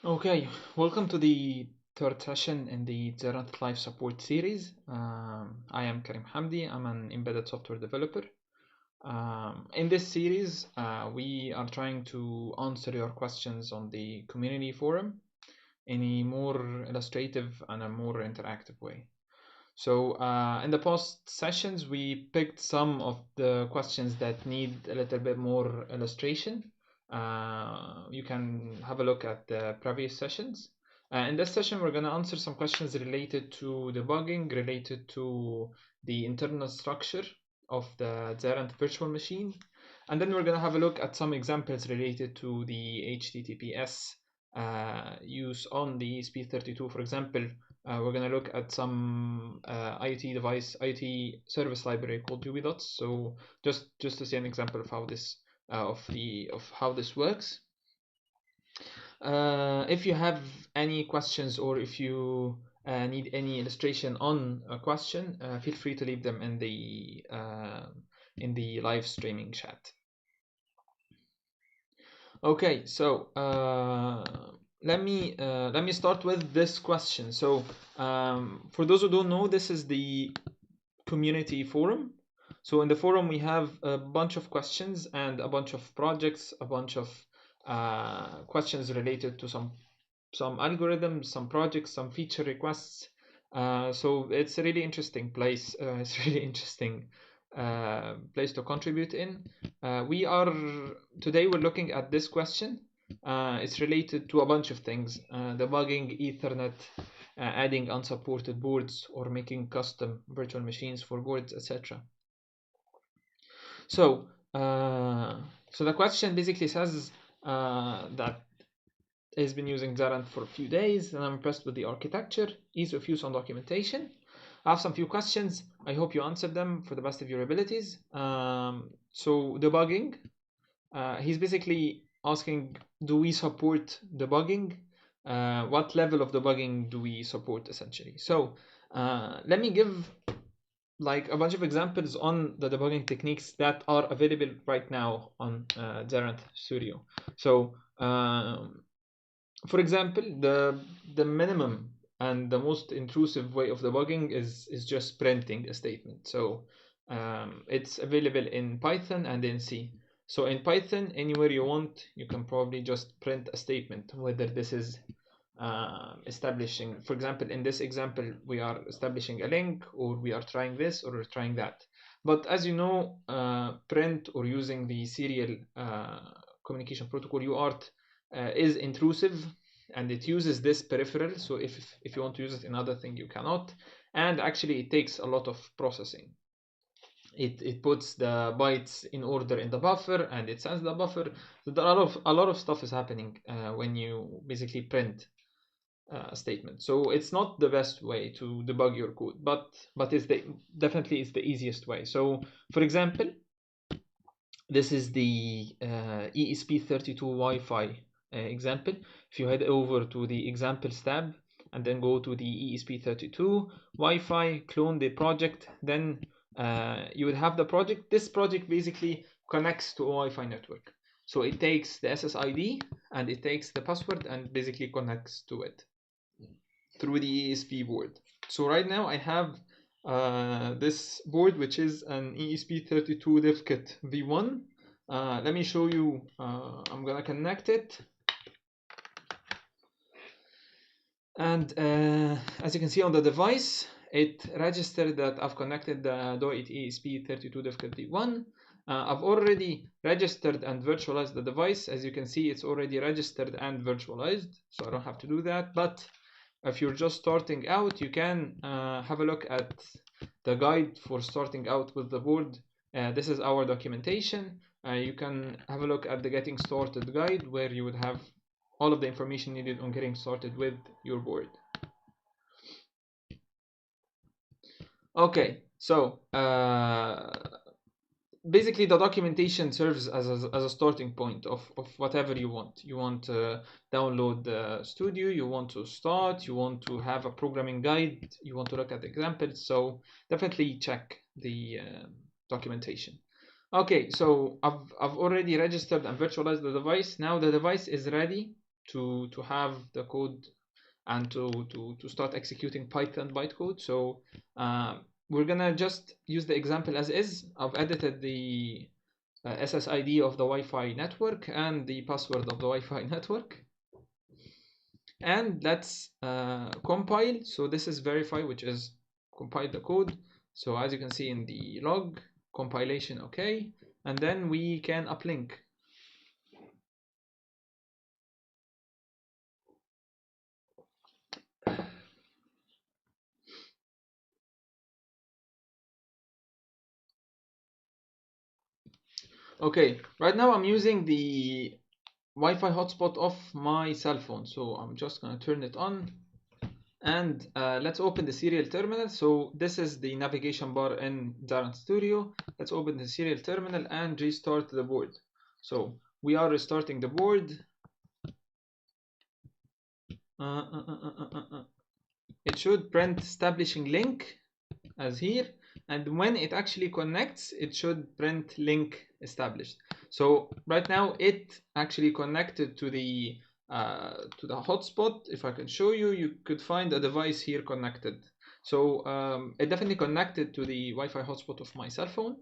Okay, welcome to the third session in the Zerynth Live Support series. I am Karim Hamdi. I'm an embedded software developer. In this series, we are trying to answer your questions on the community forum in a more illustrative and a more interactive way. So, in the past sessions, we picked some of the questions that need a little bit more illustration. You can have a look at the previous sessions. In this session, we're going to answer some questions related to debugging, related to the internal structure of the Zerynth virtual machine. And then we're going to have a look at some examples related to the HTTPS use on the ESP32. For example, we're going to look at some IoT service library called UbiDots. So just to see an example of how this how this works. If you have any questions or if you need any illustration on a question, feel free to leave them in the live streaming chat. Okay, so let me start with this question. So for those who don't know, this is the community forum. So in the forum we have a bunch of questions and a bunch of projects, a bunch of questions related to some algorithms, some projects, some feature requests. So it's a really interesting place. It's really interesting place to contribute in. Today we're looking at this question. It's related to a bunch of things: debugging Ethernet, adding unsupported boards, or making custom virtual machines for boards, etc. So, so the question basically says that has been using Zerynth for a few days, and I'm impressed with the architecture, ease of use, and documentation. I have some few questions. I hope you answer them for the best of your abilities. So debugging, he's basically asking, do we support debugging? What level of debugging do we support essentially? So let me give like a bunch of examples on the debugging techniques that are available right now on Zerynth Studio. So for example, the minimum and the most intrusive way of debugging is just printing a statement. So it's available in Python and in C. So in Python, anywhere you want, you can probably just print a statement, whether this is establishing, for example, in this example, we are establishing a link, or we are trying this, or we're trying that. But as you know, print or using the serial communication protocol UART is intrusive, and it uses this peripheral. So if you want to use it in other thing, you cannot. And actually, it takes a lot of processing. It puts the bytes in order in the buffer, and it sends the buffer. So a lot of stuff is happening when you basically print a statement. So it's not the best way to debug your code, but it's definitely it's the easiest way. So for example, this is the ESP32 Wi-Fi example. If you head over to the examples tab and then go to the ESP32 Wi-Fi, clone the project, then you would have the project. This project basically connects to a Wi-Fi network. So it takes the SSID and it takes the password and basically connects to it through the ESP board. So right now I have this board, which is an ESP32 DevKit V1. Let me show you. I'm gonna connect it, and as you can see on the device, it registered that I've connected the DOIT ESP32 DevKit V1. I've already registered and virtualized the device. As you can see, it's already registered and virtualized, so I don't have to do that. But if you're just starting out, you can have a look at the guide for starting out with the board. This is our documentation. You can have a look at the getting started guide, where you would have all of the information needed on getting started with your board. Okay, so basically the documentation serves as a starting point of whatever you want. You want to download the studio, you want to start, you want to have a programming guide, you want to look at examples. So definitely check the documentation. Okay, so I've already registered and virtualized the device. Now the device is ready to have the code and to start executing Python bytecode. So we're gonna just use the example as is. I've edited the SSID of the Wi-Fi network and the password of the Wi-Fi network. And let's compile. So this is verify, which is compile the code. So as you can see in the log, compilation okay, and then we can uplink. Okay, right now I'm using the Wi-Fi hotspot of my cell phone, so I'm just gonna turn it on. And let's open the serial terminal. So this is the navigation bar in Zerynth Studio. Let's open the serial terminal and restart the board. So we are restarting the board. It should print establishing link as here, and when it actually connects, it should print link established. So right now it actually connected to the hotspot. If I can show you, you could find a device here connected. So it definitely connected to the Wi-Fi hotspot of my cell phone.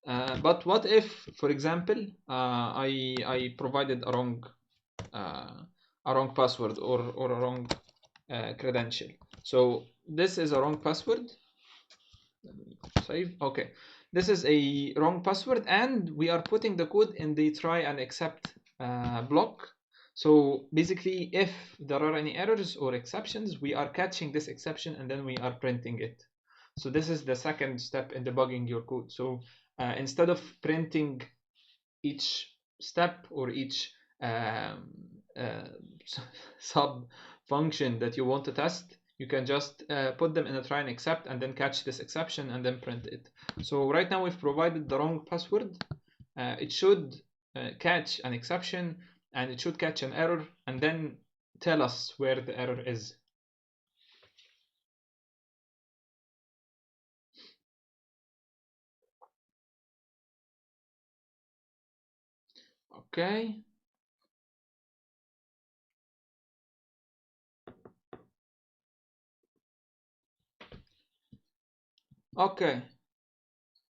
But what if, for example, I provided a wrong password or a wrong credential? So this is a wrong password. Save. Okay, this is a wrong password, and we are putting the code in the try and accept block. So basically, if there are any errors or exceptions, we are catching this exception and then we are printing it. So this is the second step in debugging your code. So instead of printing each step or each sub function that you want to test, you can just put them in a try and accept and then catch this exception and then print it. So right now we've provided the wrong password. It should catch an exception and it should catch an error and then tell us where the error is. Okay. Okay.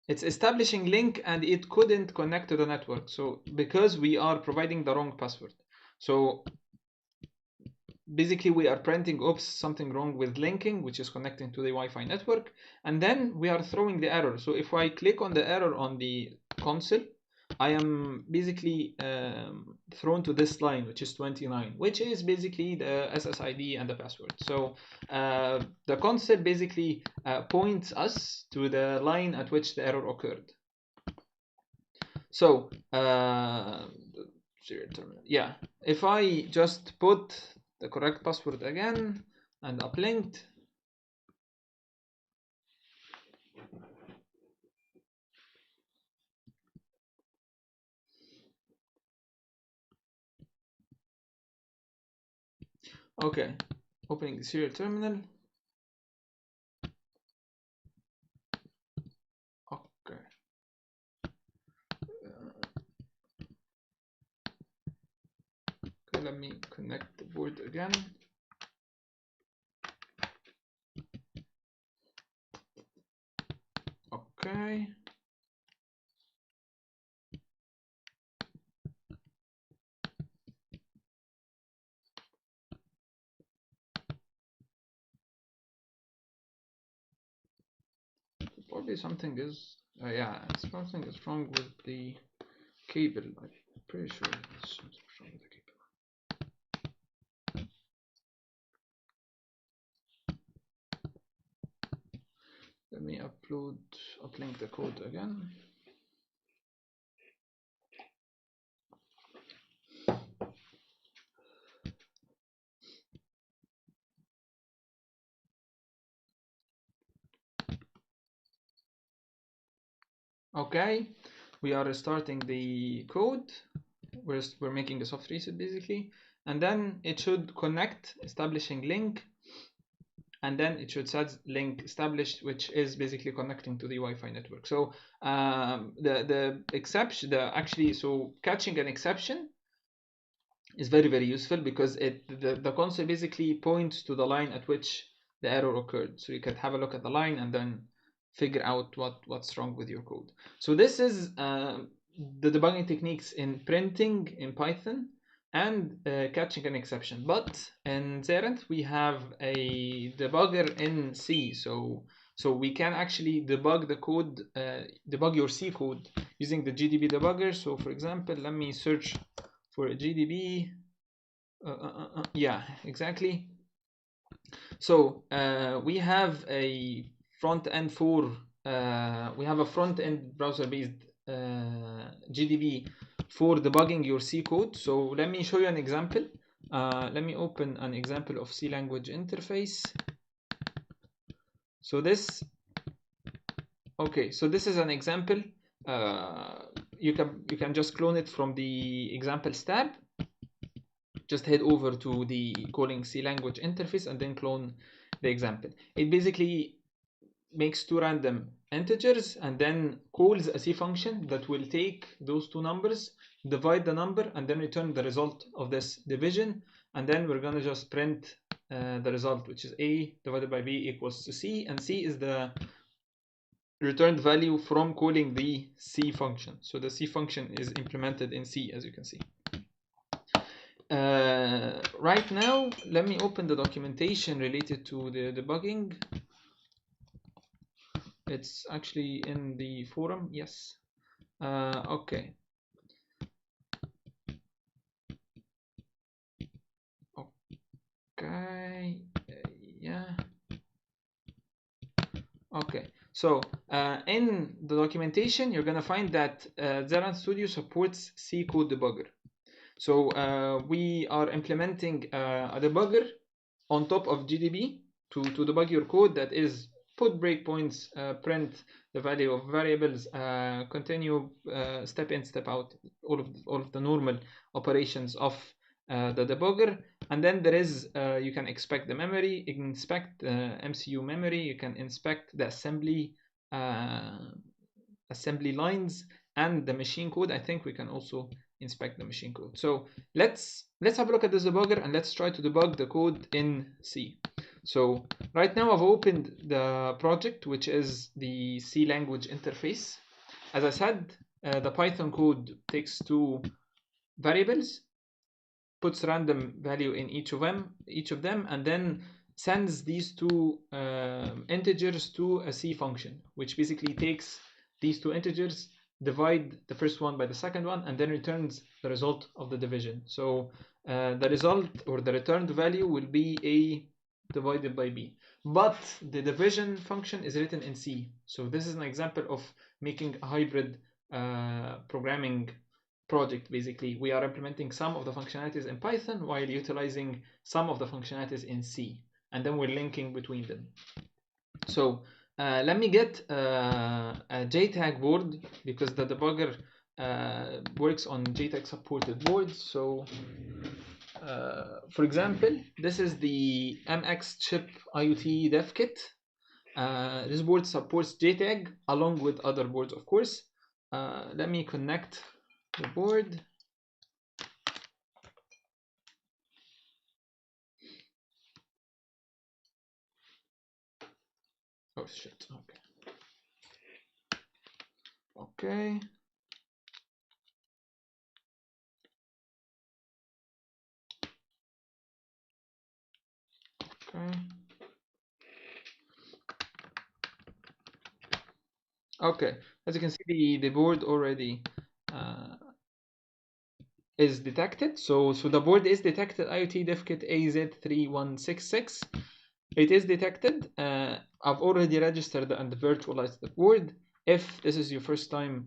It's establishing link and it couldn't connect to the network. So because we are providing the wrong password. So basically we are printing, oops, something wrong with linking, which is connecting to the Wi-Fi network. And then we are throwing the error. So if I click on the error on the console, I am basically thrown to this line, which is 29, which is basically the SSID and the password. So the console basically points us to the line at which the error occurred. So yeah, if I just put the correct password again and uplinked, okay, opening the serial terminal. Okay. Okay, let me connect the board again. Okay. Probably something is, yeah, something is wrong with the cable. I'm pretty sure it's something wrong with the cable. Let me uplink the code again. Okay, we are restarting the code. We're making a soft reset basically, and then it should connect, establishing link, and then it should set link established, which is basically connecting to the Wi-Fi network. So the exception, so catching an exception is very, very useful because the console basically points to the line at which the error occurred. So you can have a look at the line and then figure out what's wrong with your code. So this is the debugging techniques in printing in Python and catching an exception. But in Zerynth we have a debugger in C. So we can actually debug the code, debug your C code using the GDB debugger. So for example, let me search for a GDB. Yeah, exactly. So we have a front end for we have a front end browser based GDB for debugging your C code. So let me show you an example. Let me open an example of C language interface. So this, okay, so this is an example. You can just clone it from the examples tab. Just head over to the calling C language interface and then clone the example. It basically makes two random integers and then calls a C function that will take those two numbers, divide the number, and then return the result of this division. And then we're going to just print the result, which is A divided by B equals to C, and C is the returned value from calling the C function. So the C function is implemented in C, as you can see. Right now, let me open the documentation related to the debugging. It's actually in the forum, yes. Okay. Okay, yeah. Okay, so in the documentation, you're gonna find that Zerynth Studio supports C code debugger. So we are implementing a debugger on top of GDB to debug your code, that is put breakpoints, print the value of variables, continue step in, step out, all of the normal operations of the debugger. And then there is, you can inspect the memory, you can inspect MCU memory, you can inspect the assembly lines and the machine code. I think we can also inspect the machine code. So let's have a look at this debugger and let's try to debug the code in C. So right now I've opened the project, which is the C language interface. As I said, the Python code takes two variables, puts random value in each of them, and then sends these two integers to a C function, which basically takes these two integers, divide the first one by the second one, and then returns the result of the division. So the result or the returned value will be A divided by B. But the division function is written in C. So this is an example of making a hybrid programming project. Basically, we are implementing some of the functionalities in Python while utilizing some of the functionalities in C, and then we're linking between them. So let me get a JTAG board, because the debugger works on JTAG supported boards. So for example, this is the MX chip IoT dev kit. This board supports JTAG along with other boards, of course. Let me connect the board. Oh shit, okay. Okay. Okay. Okay, as you can see, the board already is detected. So the board is detected, IoT dev kit AZ3166. It is detected. I've already registered and virtualized the board. If this is your first time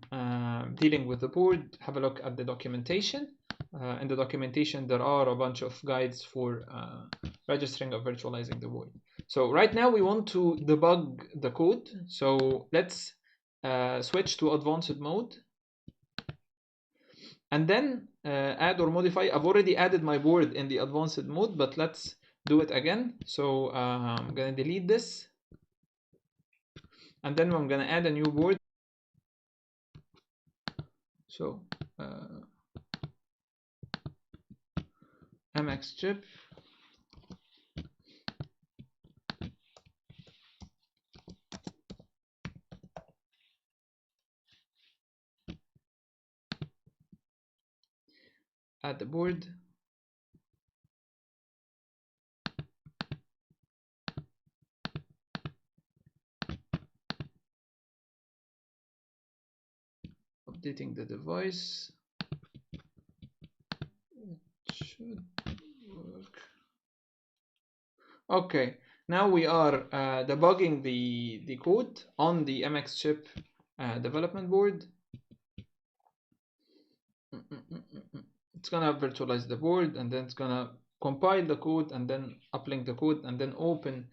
dealing with the board, have a look at the documentation. In the documentation, there are a bunch of guides for registering or virtualizing the board. So right now we want to debug the code. So let's switch to advanced mode. And then add or modify. I've already added my board in the advanced mode, but let's do it again. So I'm going to delete this. And then I'm going to add a new board. So MX chip, add the board, updating the device. It should work. Okay, now we are debugging the code on the MX chip development board. It's gonna virtualize the board, and then it's gonna compile the code, and then uplink the code, and then open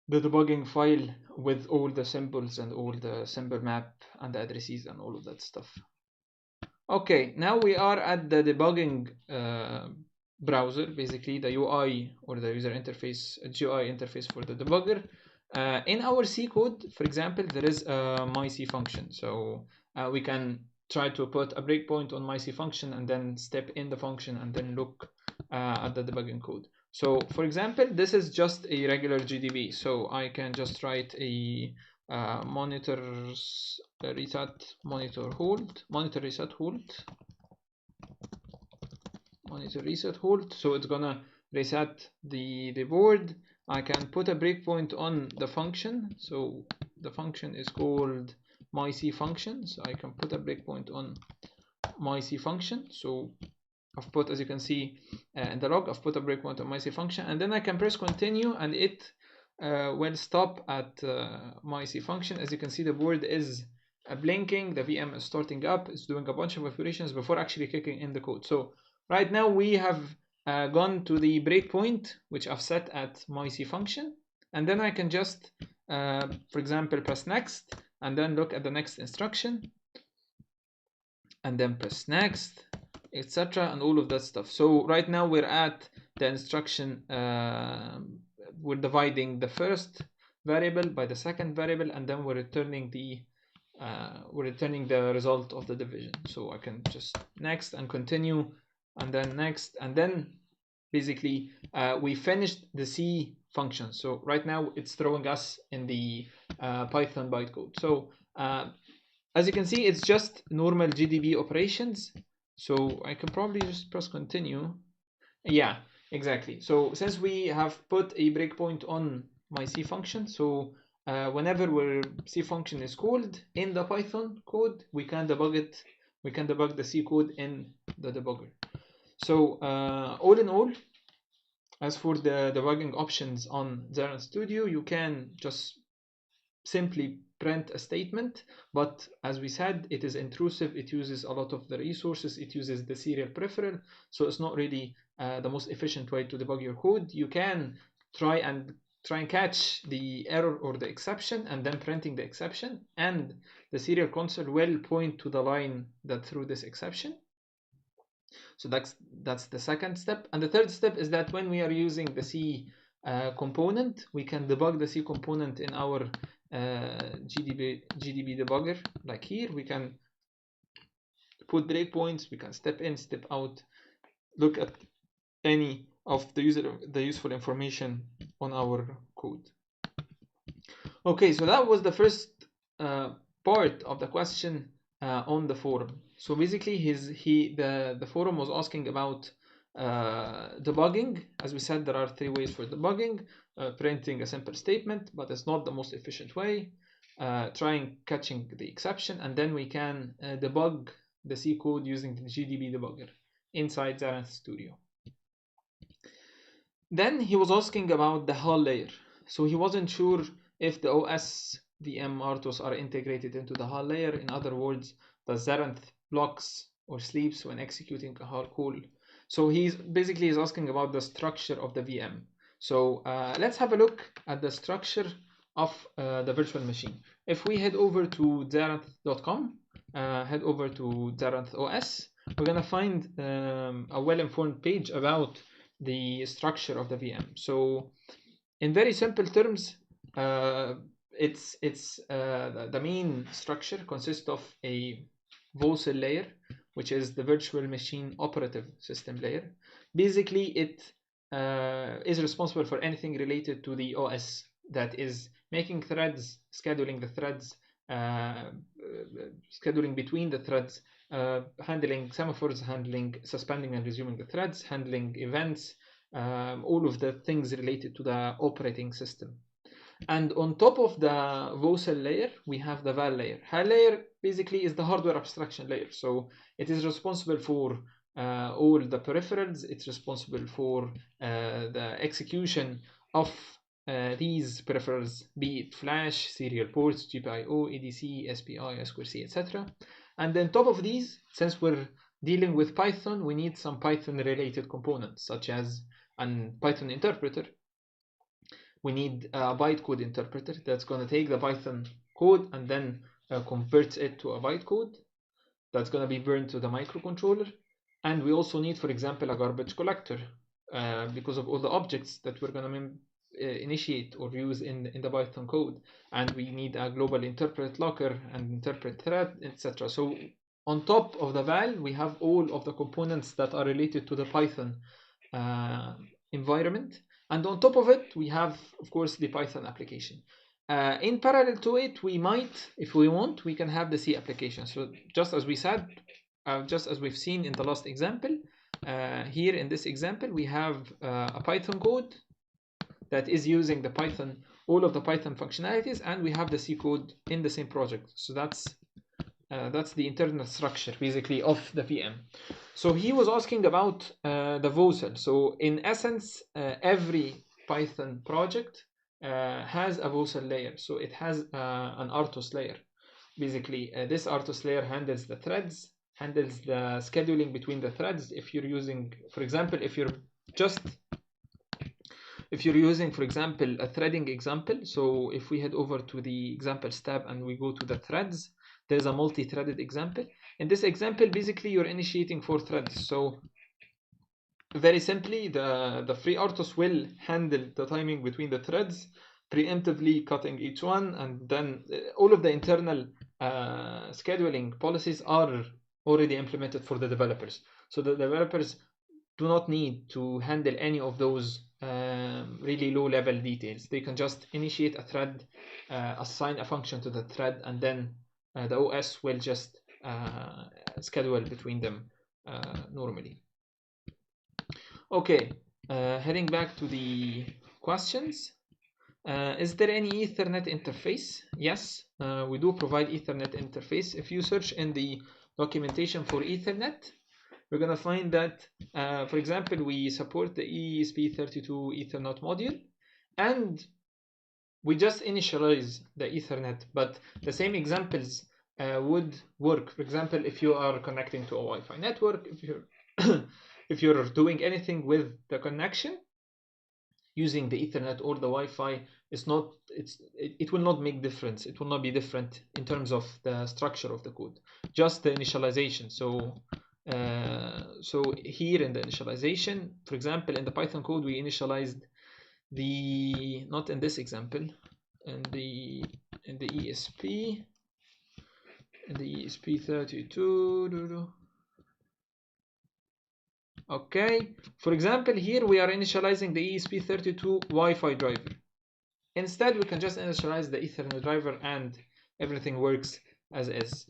the debugging file with all the symbols and all the symbol map and the addresses and all of that stuff. Okay, now we are at the debugging browser, basically the UI or the user interface, GUI interface for the debugger. In our C code, for example, there is a myC function. So we can try to put a breakpoint on myC function and then step in the function and then look at the debugging code. So for example, this is just a regular GDB. So I can just write a monitor reset monitor reset hold. So it's gonna reset the board. I can put a breakpoint on the function. So the function is called myC function. So I can put a breakpoint on myC function. So I've put, as you can see in the log, I've put a breakpoint on myC function, and then I can press continue, and it will stop at myC function. As you can see, the board is blinking, the VM is starting up, it's doing a bunch of operations before actually kicking in the code. So right now we have gone to the breakpoint, which I've set at myC function, and then I can just, for example, press next, and then look at the next instruction, and then press next, etc., and all of that stuff. So right now we're at the instruction, we're dividing the first variable by the second variable, and then we're returning the result of the division. So I can just next and continue, and then next, and then basically we finished the C function. So right now it's throwing us in the Python bytecode. So as you can see, it's just normal GDB operations. So I can probably just press continue. Yeah, exactly. So since we have put a breakpoint on my C function, so whenever our C function is called in the Python code, we can debug it. We can debug the C code in the debugger. So all in all, as for the debugging options on Zerynth Studio, you can just simply print a statement, but as we said, it is intrusive. It uses a lot of the resources. It uses the serial peripheral, so it's not really the most efficient way to debug your code. You can try and catch the error or the exception, and then printing the exception, and the serial console will point to the line that threw this exception. So that's the second step. And the third step is that when we are using the C component, we can debug the C component in our GDB debugger. Like here, we can put breakpoints, we can step in, step out, look at any of the useful information on our code. Okay, so that was the first part of the question on the forum. So basically, the forum was asking about debugging. As we said, there are 3 ways for debugging: printing a simple statement, but it's not the most efficient way; trying catching the exception, and then we can debug the C code using the GDB debugger inside Zerynth Studio. Then he was asking about the HAL layer. So he wasn't sure if the OS VM RTOS are integrated into the HAL layer. In other words, the Zerynth blocks or sleeps when executing a HAL call. So he's asking about the structure of the VM. So let's have a look at the structure of the virtual machine. If we head over to zerynth.com, head over to Zerynth OS, we're gonna find a well-informed page about the structure of the VM. So in very simple terms, the main structure consists of a Vocel layer, which is the virtual machine operative system layer. Basically, it is responsible for anything related to the OS, that is making threads, scheduling the threads, scheduling between the threads, handling semaphores, handling suspending and resuming the threads, handling events, all of the things related to the operating system. And on top of the VOSL layer, we have the VAL layer. HAL layer basically is the hardware abstraction layer. So it is responsible for all the peripherals. It's responsible for the execution of these peripherals, be it flash, serial ports, GPIO, ADC, SPI, I2C, etc. And on top of these, since we're dealing with Python, we need some Python-related components, such as a Python interpreter. We need a bytecode interpreter that's going to take the Python code and then converts it to a bytecode that's going to be burned to the microcontroller. And we also need, for example, a garbage collector because of all the objects that we're going to initiate or use in the Python code. And we need a global interpret locker and interpret thread, etc. So on top of the VAL, we have all of the components that are related to the Python environment. And on top of it, we have, of course, the Python application. In parallel to it, we might, if we want, we can have the C application. So just as we said, just as we've seen in the last example, here in this example, we have a Python code that is using the Python, all of the Python functionalities, and we have the C code in the same project. So that's the internal structure, basically, of the VM. So he was asking about the VOSL. So in essence, every Python project has a VOSL layer. So it has an RTOS layer. Basically, this RTOS layer handles the threads, handles the scheduling between the threads. If you're using, for example, if you're using, for example, a threading example. So if we head over to the examples tab and we go to the threads, there's a multi-threaded example. In this example, basically, you're initiating 4 threads. So very simply, the free RTOS will handle the timing between the threads, preemptively cutting each one, and then all of the internal scheduling policies are already implemented for the developers. So the developers do not need to handle any of those really low-level details. They can just initiate a thread, assign a function to the thread, and then the OS will just schedule between them normally. Okay, heading back to the questions. Is there any Ethernet interface? Yes, we do provide Ethernet interface. If you search in the documentation for Ethernet, we're going to find that, for example, we support the ESP32 Ethernet module, and we just initialize the Ethernet, but the same examples would work. For example, if you are connecting to a Wi-Fi network, if you're doing anything with the connection using the Ethernet or the Wi-Fi, it will not make difference. It will not be different in terms of the structure of the code, just the initialization. So here in the initialization, for example, in the Python code, we initialized the, not in this example, in the ESP32. Okay, for example, here we are initializing the ESP32 Wi-Fi driver. Instead, we can just initialize the Ethernet driver and everything works as is.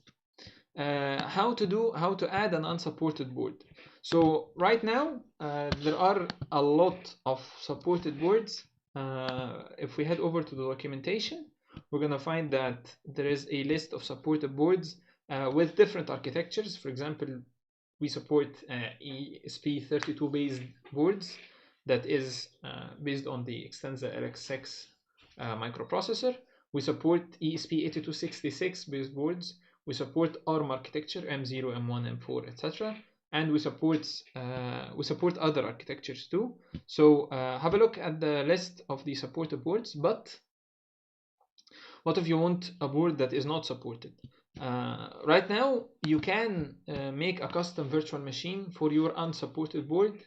How to add an unsupported board. So right now, there are a lot of supported boards. If we head over to the documentation, we're going to find that there is a list of supported boards with different architectures. For example, we support ESP32 based boards that is based on the Extensa LX6 microprocessor. We support ESP8266 based boards. We support ARM architecture, M0, M1, M4, etc. And we support other architectures too. So have a look at the list of the supported boards. But what if you want a board that is not supported? Right now, you can make a custom virtual machine for your unsupported board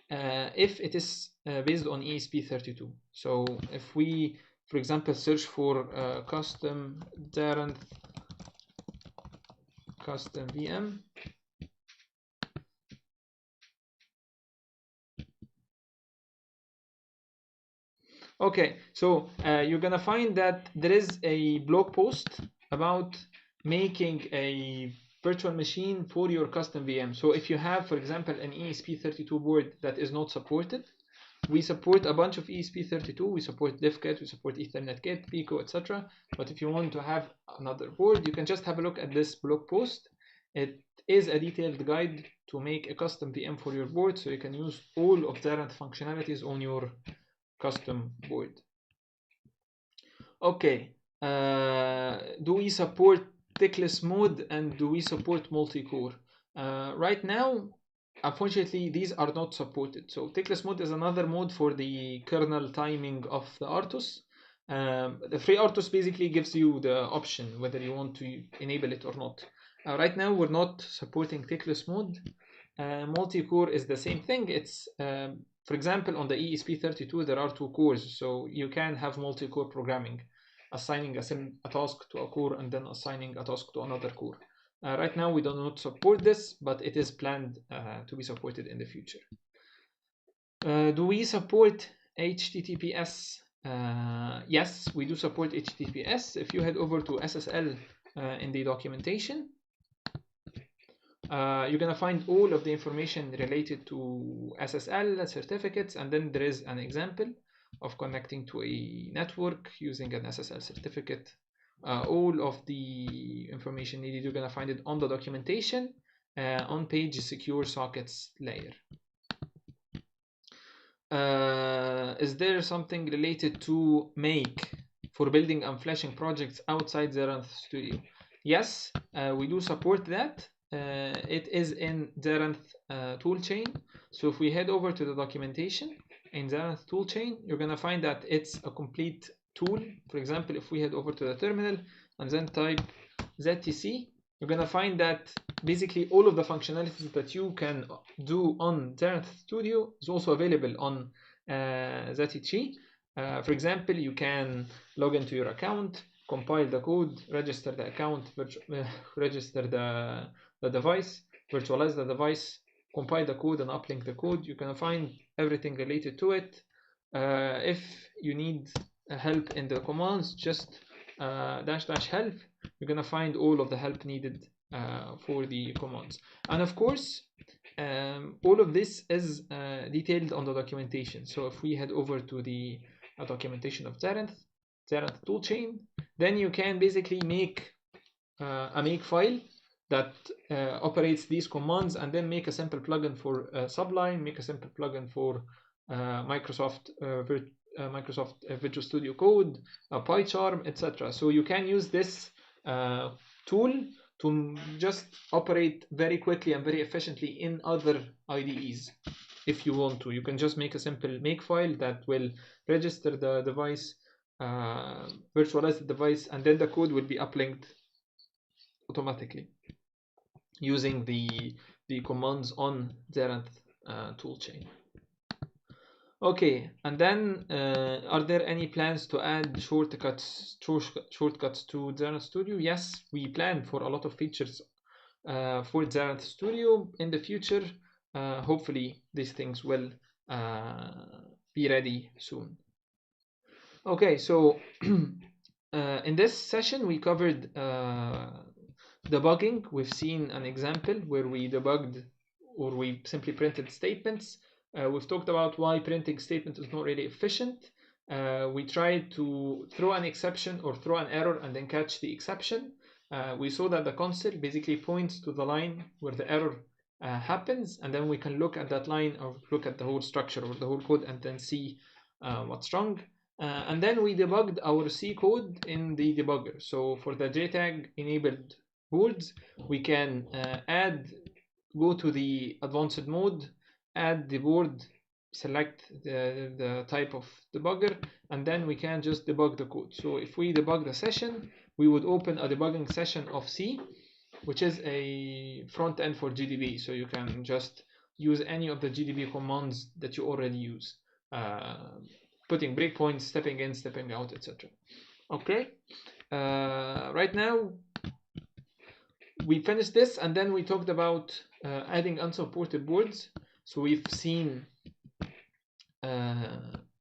if it is based on ESP32. So if we, for example, search for custom Zerynth custom VM, Okay, so you're gonna find that there is a blog post about making a virtual machine for your custom VM. So if you have, for example, an ESP32 board that is not supported, we support a bunch of ESP32. We support DevKit, we support EtherNetKit, Pico, etc. But if you want to have another board, you can just have a look at this blog post. It is a detailed guide to make a custom VM for your board, so you can use all of Zerynth functionalities on your custom board. Okay, do we support tickless mode and do we support multi-core? Right now, unfortunately, these are not supported. So tickless mode is another mode for the kernel timing of the RTOS. The free RTOS basically gives you the option whether you want to enable it or not. Right now, we're not supporting tickless mode. Multi-core is the same thing. It's for example, on the ESP32, there are 2 cores, so you can have multi-core programming, assigning a task to a core and then assigning a task to another core. Right now, we do not support this, but it is planned to be supported in the future. Do we support HTTPS? Yes, we do support HTTPS. If you head over to SSL in the documentation, you're gonna find all of the information related to SSL certificates, and then there is an example of connecting to a network using an SSL certificate. All of the information needed, you're gonna find it on the documentation on page secure sockets layer. Is there something related to Make for building and flashing projects outside Zerynth Studio? Yes, we do support that. It is in Zerynth toolchain. So if we head over to the documentation in Zerynth toolchain, you're going to find that it's a complete tool. For example, if we head over to the terminal and then type ZTC, you're going to find that basically all of the functionalities that you can do on Zerynth Studio is also available on ZTC. For example, you can log into your account, compile the code, register the account, register the device, virtualize the device, compile the code and uplink the code. You can find everything related to it. If you need help in the commands, just --help. You're gonna find all of the help needed for the commands. And of course, all of this is detailed on the documentation. So if we head over to the documentation of Zerynth toolchain, then you can basically make a make file that operates these commands, and then make a simple plugin for Sublime, make a simple plugin for Microsoft Visual Studio Code, PyCharm, etc. So you can use this tool to just operate very quickly and very efficiently in other IDEs. If you want to, you can just make a simple make file that will register the device, virtualize the device, and then the code will be uplinked automatically using the commands on Zerynth toolchain. Okay, and then are there any plans to add shortcuts to Zerynth Studio? Yes, we plan for a lot of features for Zerynth Studio in the future. Hopefully these things will be ready soon. Okay, so in this session we covered debugging. We've seen an example where we debugged, or we simply printed statements. We've talked about why printing statements is not really efficient. We tried to throw an exception or throw an error and then catch the exception. We saw that the console basically points to the line where the error happens, and then we can look at that line or look at the whole structure or the whole code and then see what's wrong. And then we debugged our C code in the debugger. So for the JTAG enabled boards, we can go to the advanced mode, add the board, select the type of debugger, and then we can just debug the code. So if we debug the session, we would open a debugging session of C, which is a front end for GDB. So you can just use any of the GDB commands that you already use, putting breakpoints, stepping in, stepping out, etc. Okay, right now we finished this, and then we talked about adding unsupported boards. So we've seen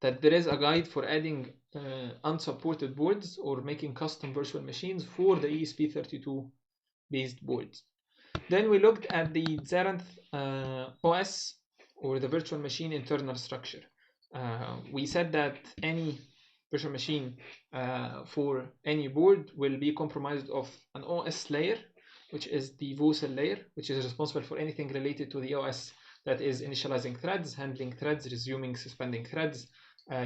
that there is a guide for adding unsupported boards or making custom virtual machines for the ESP32 based boards. Then we looked at the Zerynth OS, or the virtual machine internal structure. We said that any virtual machine for any board will be comprised of an OS layer, which is the VOSL layer, which is responsible for anything related to the OS, that is initializing threads, handling threads, resuming, suspending threads,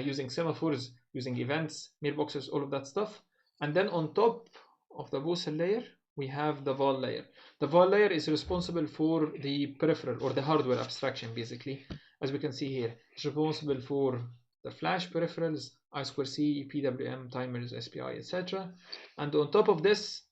using semaphores, using events, mailboxes, all of that stuff. And then on top of the VOSL layer, we have the VAL layer. The VAL layer is responsible for the peripheral or the hardware abstraction, basically. As we can see here, it's responsible for the flash peripherals, I2C, PWM, timers, SPI, etc. And on top of this,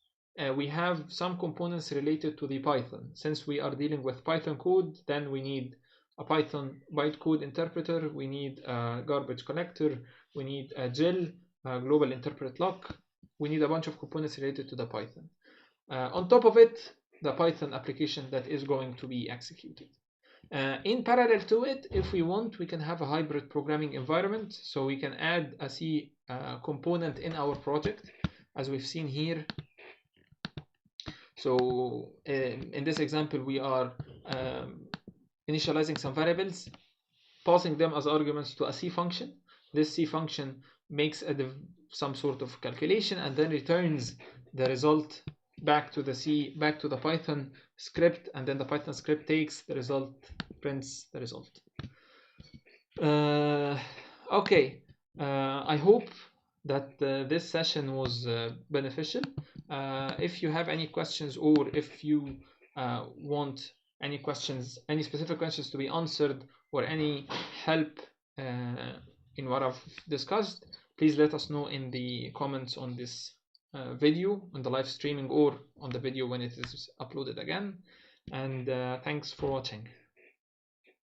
we have some components related to the Python. Since we are dealing with Python code, then we need a Python bytecode interpreter, we need a garbage collector, we need a GIL, a global interpret lock, we need a bunch of components related to the Python. On top of it, the Python application that is going to be executed. In parallel to it, if we want, we can have a hybrid programming environment, so we can add a C component in our project, as we've seen here. So in this example, we are initializing some variables, passing them as arguments to a C function. This C function makes some sort of calculation and then returns the result back to the Python script, and then the Python script takes the result, prints the result. Okay, I hope that this session was beneficial. If you have any questions, or if you want any specific questions to be answered, or any help in what I've discussed, please let us know in the comments on this video, on the live streaming, or on the video when it is uploaded again. And thanks for watching.